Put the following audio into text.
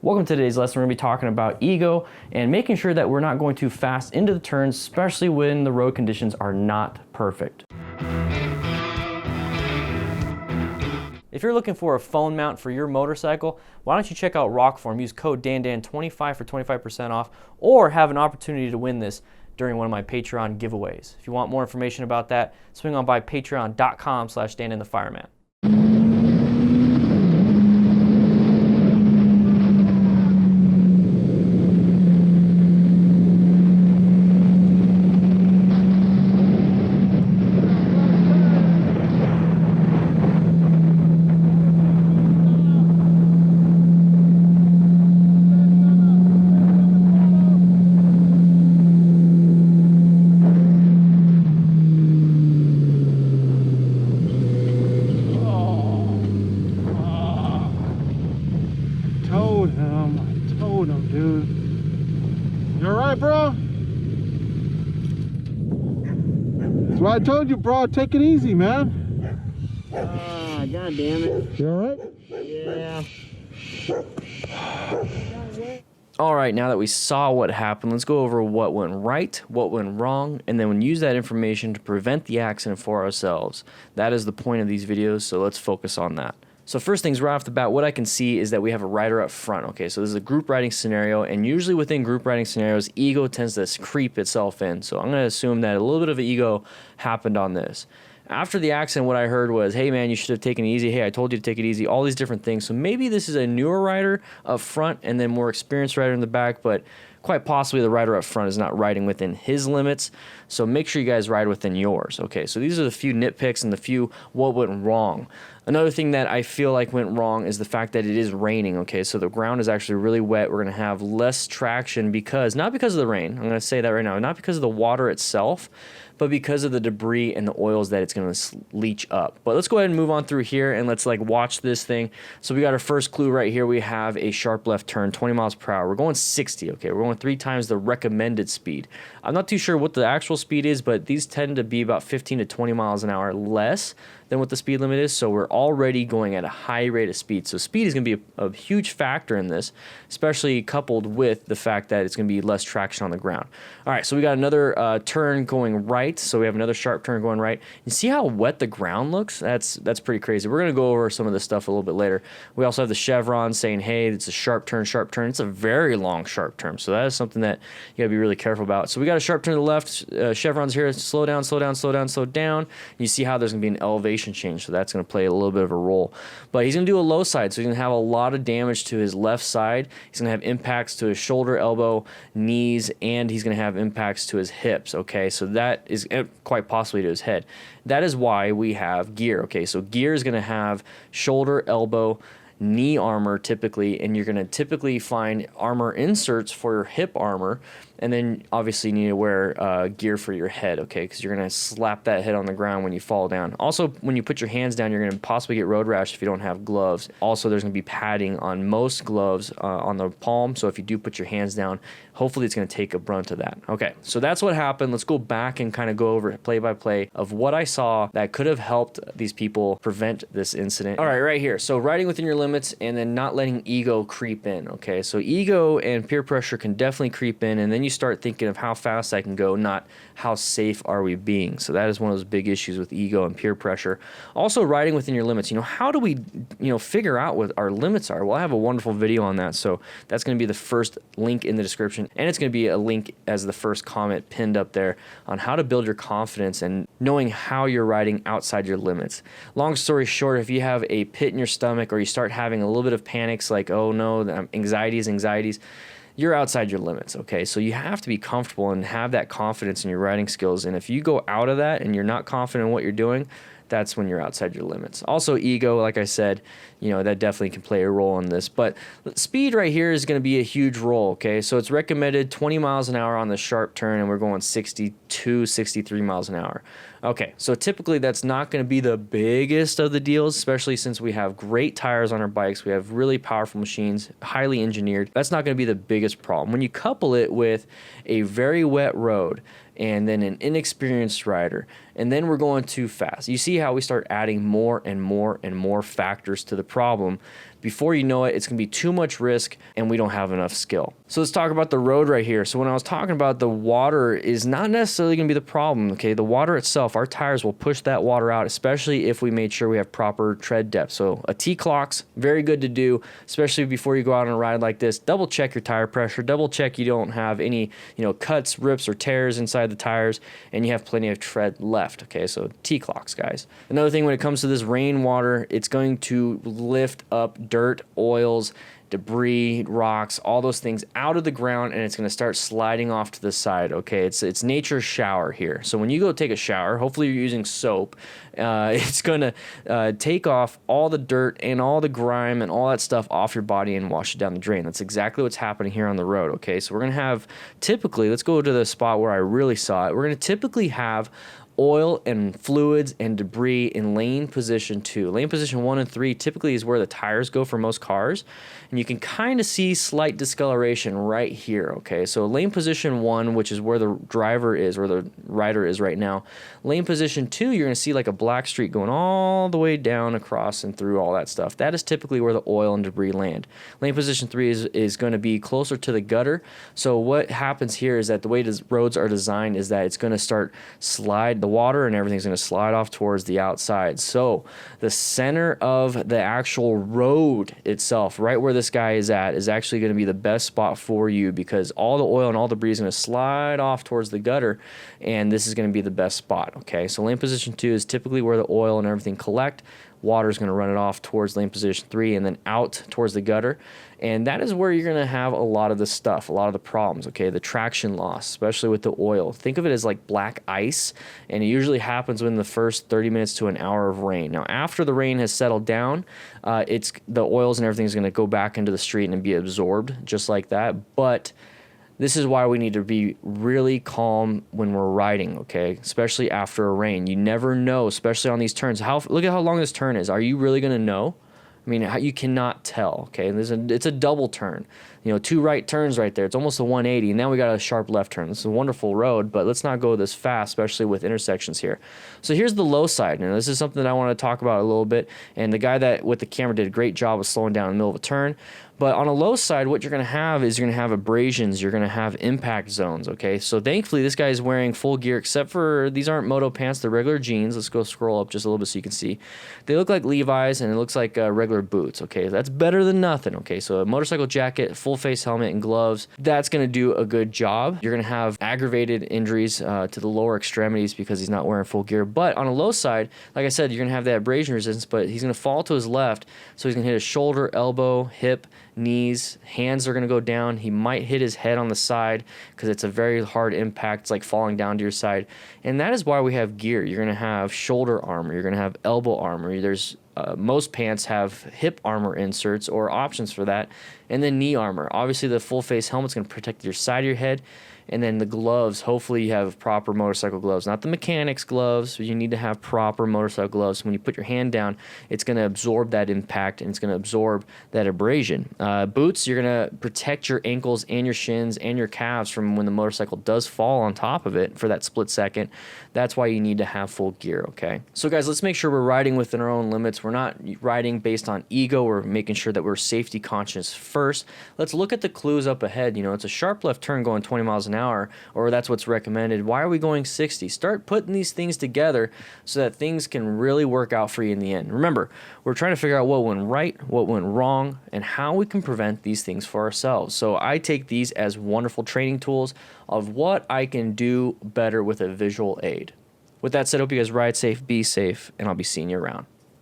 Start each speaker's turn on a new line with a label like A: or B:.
A: Welcome to today's lesson. We're going to be talking about ego and making sure that we're not going too fast into the turns, especially when the road conditions are not perfect. If you're looking for a phone mount for your motorcycle, why don't you check out Rockform. Use code DanDan25 for 25% off, or have an opportunity to win this during one of my Patreon giveaways. If you want more information about that, swing on by patreon.com/DanDanTheFireman.
B: I told him, dude. You alright, bro? That's why I told you, bro. Take it easy, man.
C: God damn it.
B: You alright?
C: Yeah.
A: All right, now that we saw what happened, let's go over what went right, what went wrong, and then use that information to prevent the accident for ourselves. That is the point of these videos, so let's focus on that. So first things right off the bat, what I can see is that we have a rider up front. Okay, so this is a group riding scenario, and usually within group riding scenarios, ego tends to creep itself in. So I'm going to assume that a little bit of ego happened on this. After the accident, what I heard was, hey man, you should have taken it easy. Hey, I told you to take it easy. All these different things. So maybe this is a newer rider up front and then more experienced rider in the back, but quite possibly the rider up front is not riding within his limits. So make sure you guys ride within yours. Okay, so these are the few nitpicks and the few what went wrong. Another thing that I feel like went wrong is the fact that it is raining. Okay, so the ground is actually really wet. We're going to have less traction because, not because of the rain, I'm going to say that right now, not because of the water itself, but because of the debris and the oils that it's going to leach up. But let's go ahead and move on through here and let's watch this thing. So we got our first clue right here. We have a sharp left turn, 20 miles per hour. We're going 60, okay? We're going 3 times the recommended speed. I'm not too sure what the actual speed is, but these tend to be about 15 to 20 miles an hour less than what the speed limit is, so we're already going at a high rate of speed. So speed is going to be a huge factor in this, especially coupled with the fact that it's going to be less traction on the ground. All right, so we got another turn going right, so we have another sharp turn going right. You see how wet the ground looks? That's pretty crazy. We're going to go over some of this stuff a little bit later. We also have the chevron saying, hey, it's a sharp turn, sharp turn. It's a very long sharp turn, so that is something that you got to be really careful about. So we got a sharp turn to the left, chevrons here, slow down, slow down, slow down, slow down. You see how there's going to be an elevation change, so that's going to play a little bit of a role. But he's going to do a low side, so he's going to have a lot of damage to his left side. He's going to have impacts to his shoulder, elbow, knees, and he's going to have impacts to his hips, okay? So that is quite possibly to his head. That is why we have gear, okay? So gear is going to have shoulder, elbow, knee armor typically, and you're going to typically find armor inserts for your hip armor, and then obviously you need to wear gear for your head, okay, because you're going to slap that head on the ground when you fall down. Also, when you put your hands down, you're going to possibly get road rash if you don't have gloves. Also, there's going to be padding on most gloves on the palm, so if you do put your hands down, hopefully it's going to take a brunt of that. Okay, so that's what happened. Let's go back and kind of go over play by play of what I saw that could have helped these people prevent this incident. All right, right here. So riding within your limits and then not letting ego creep in, okay? So ego and peer pressure can definitely creep in, and then you start thinking of how fast I can go, not how safe are we being. So that is one of those big issues with ego and peer pressure. Also, riding within your limits. How do we, figure out what our limits are? Well, I have a wonderful video on that, so that's going to be the first link in the description, and it's going to be a link as the first comment pinned up there on how to build your confidence and knowing how you're riding outside your limits. Long story short, if you have a pit in your stomach or you start having a little bit of panics like, oh no, anxieties, you're outside your limits, okay? So you have to be comfortable and have that confidence in your riding skills. And if you go out of that and you're not confident in what you're doing, that's when you're outside your limits. Also, ego, like I said, that definitely can play a role in this. But speed right here is going to be a huge role, okay? So it's recommended 20 miles an hour on the sharp turn, and we're going 62, 63 miles an hour. Okay, so typically that's not going to be the biggest of the deals, especially since we have great tires on our bikes. We have really powerful machines, highly engineered. That's not going to be the biggest problem. When you couple it with a very wet road and then an inexperienced rider, and then we're going too fast, you see how we start adding more and more and more factors to the problem. before you know it, it's going to be too much risk and we don't have enough skill. So let's talk about the road right here. So when I was talking about the water is not necessarily going to be the problem, okay? The water itself, our tires will push that water out, especially if we made sure we have proper tread depth. So a T-clock's very good to do, especially before you go out on a ride like this. Double check your tire pressure, double check you don't have any, cuts, rips, or tears inside the tires, and you have plenty of tread left, okay? So T-clocks, guys. Another thing when it comes to this rainwater, it's going to lift up dirt, oils, debris, rocks, all those things out of the ground, and it's going to start sliding off to the side, okay? It's nature's shower here. So when you go take a shower, hopefully you're using soap, it's going to take off all the dirt and all the grime and all that stuff off your body and wash it down the drain. That's exactly what's happening here on the road, okay? So we're going to have, typically, let's go to the spot where I really saw it. We're going to typically have oil and fluids and debris in lane position 2. Lane position 1 and 3 typically is where the tires go for most cars, and you can kind of see slight discoloration right here, okay? So lane position 1, which is where the driver is, or the rider is right now. Lane position 2, you're going to see like a black streak going all the way down across and through all that stuff. That is typically where the oil and debris land. Lane position 3 is going to be closer to the gutter. So what happens here is that the way roads are designed is that it's going to start slide, the water and everything's going to slide off towards the outside. So the center of the actual road itself, right where this guy is at, is actually going to be the best spot for you, because all the oil and all the debris is going to slide off towards the gutter, and this is going to be the best spot, okay? So lane position 2 is typically where the oil and everything collect. Water is going to run it off towards lane position 3 and then out towards the gutter. And that is where you're going to have a lot of the stuff, a lot of the problems, okay? The traction loss, especially with the oil. Think of it as like black ice, and it usually happens within the first 30 minutes to an hour of rain. Now, after the rain has settled down, the oils and everything is going to go back into the street and be absorbed just like that. But this is why we need to be really calm when we're riding, okay? Especially after a rain. You never know, especially on these turns. Look at how long this turn is. Are you really going to know? I mean, you cannot tell, okay? It's a double turn. 2 right turns right there. It's almost a 180, and now we got a sharp left turn. This is a wonderful road, but let's not go this fast, especially with intersections here. So here's the low side. Now, this is something that I want to talk about a little bit, and the guy that with the camera did a great job of slowing down in the middle of a turn. But on a low side, what you're going to have is you're going to have abrasions. You're going to have impact zones, okay? So thankfully, this guy is wearing full gear, except for these aren't moto pants. They're regular jeans. Let's go scroll up just a little bit so you can see. They look like Levi's, and it looks like regular boots, okay? That's better than nothing, okay? So a motorcycle jacket, full face helmet, and gloves, that's going to do a good job. You're going to have aggravated injuries to the lower extremities because he's not wearing full gear. But on a low side, like I said, you're going to have that abrasion resistance, but he's going to fall to his left, so he's going to hit his shoulder, elbow, hip, knees, hands are going to go down. He might hit his head on the side because it's a very hard impact. It's like falling down to your side. And that is why we have gear. You're going to have shoulder armor. You're going to have elbow armor. There's most pants have hip armor inserts or options for that. And then knee armor. Obviously, the full face helmet's going to protect your side of your head. And then the gloves, hopefully you have proper motorcycle gloves. Not the mechanics gloves, but you need to have proper motorcycle gloves. When you put your hand down, it's going to absorb that impact, and it's going to absorb that abrasion. Boots, you're going to protect your ankles and your shins and your calves from when the motorcycle does fall on top of it for that split second. That's why you need to have full gear, okay? So guys, let's make sure we're riding within our own limits. We're not riding based on ego. We're making sure that we're safety conscious first. Let's look at the clues up ahead. It's a sharp left turn going 20 miles an hour, or that's what's recommended. Why are we going 60? Start putting these things together so that things can really work out for you in the end. Remember, we're trying to figure out what went right, what went wrong, and how we can prevent these things for ourselves. So I take these as wonderful training tools of what I can do better with a visual aid. With that said, I hope you guys ride safe, be safe, and I'll be seeing you around.